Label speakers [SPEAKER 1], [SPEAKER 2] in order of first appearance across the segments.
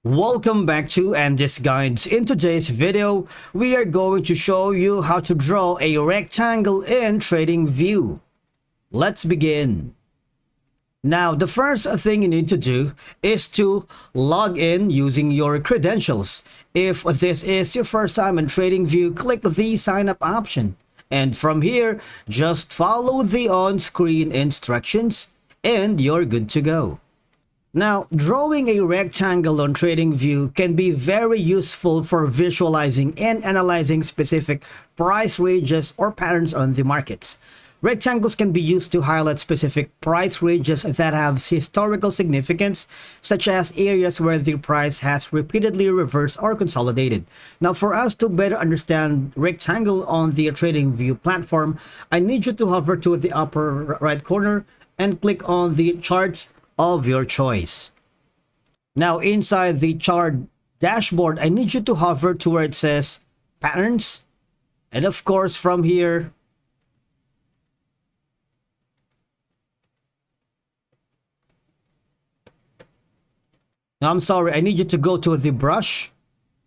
[SPEAKER 1] Welcome back to Andy's Guides. In today's video, we are going to show you how to draw a rectangle in TradingView. Let's begin. Now, the first thing you need to do is to log in using your credentials. If this is your first time in TradingView, click the sign up option. And from here, just follow the on-screen instructions and you're good to go. Now, drawing a rectangle on TradingView can be very useful for visualizing and analyzing specific price ranges or patterns on the markets. Rectangles can be used to highlight specific price ranges that have historical significance, such as areas where the price has repeatedly reversed or consolidated. Now, for us to better understand rectangle on the TradingView platform, I need you to hover to the upper right corner and click on the charts of your choice. Now, inside the chart dashboard, I need you to hover to where it says patterns, and of course from here I need you to go to the brush,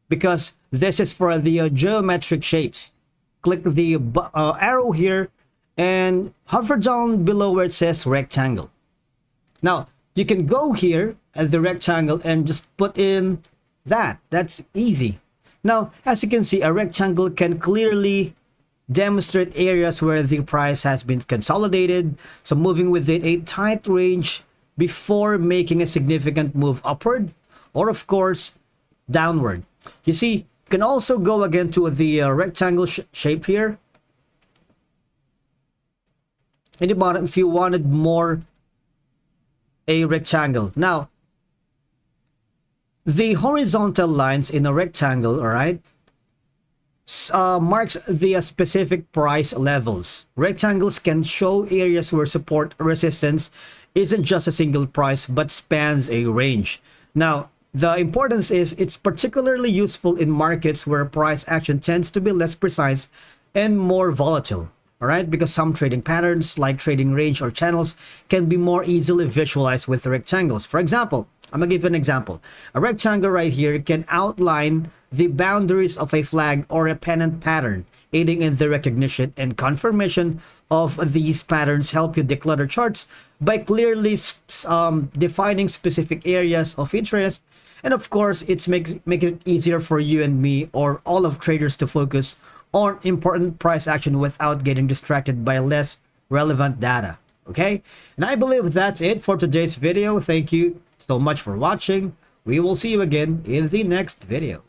[SPEAKER 1] because this is for the geometric shapes. Click the arrow here and hover down below where it says rectangle. Now, you can go here at the rectangle and just put in that. That's easy. Now, as you can see, a rectangle can clearly demonstrate areas where the price has been consolidated, so moving within a tight range before making a significant move upward or, of course, downward. You see, you can also go again to the rectangle shape here. In the bottom, if you wanted more a rectangle. Now, the horizontal lines in a rectangle, all right, marks the specific price levels. Rectangles can show areas where support or resistance isn't just a single price but spans a range. Now, the importance is it's particularly useful in markets where price action tends to be less precise and more volatile. Alright, because some trading patterns like trading range or channels can be more easily visualized with rectangles. For example, I'm going to give you an example. A rectangle right here can outline the boundaries of a flag or a pennant pattern, aiding in the recognition and confirmation of these patterns. Help you declutter charts by clearly defining specific areas of interest. And of course, it makes it easier for you and me or all of traders to focus on important price action without getting distracted by less relevant data. Okay, and I believe that's it for today's video. Thank you so much for watching. We will see you again in the next video.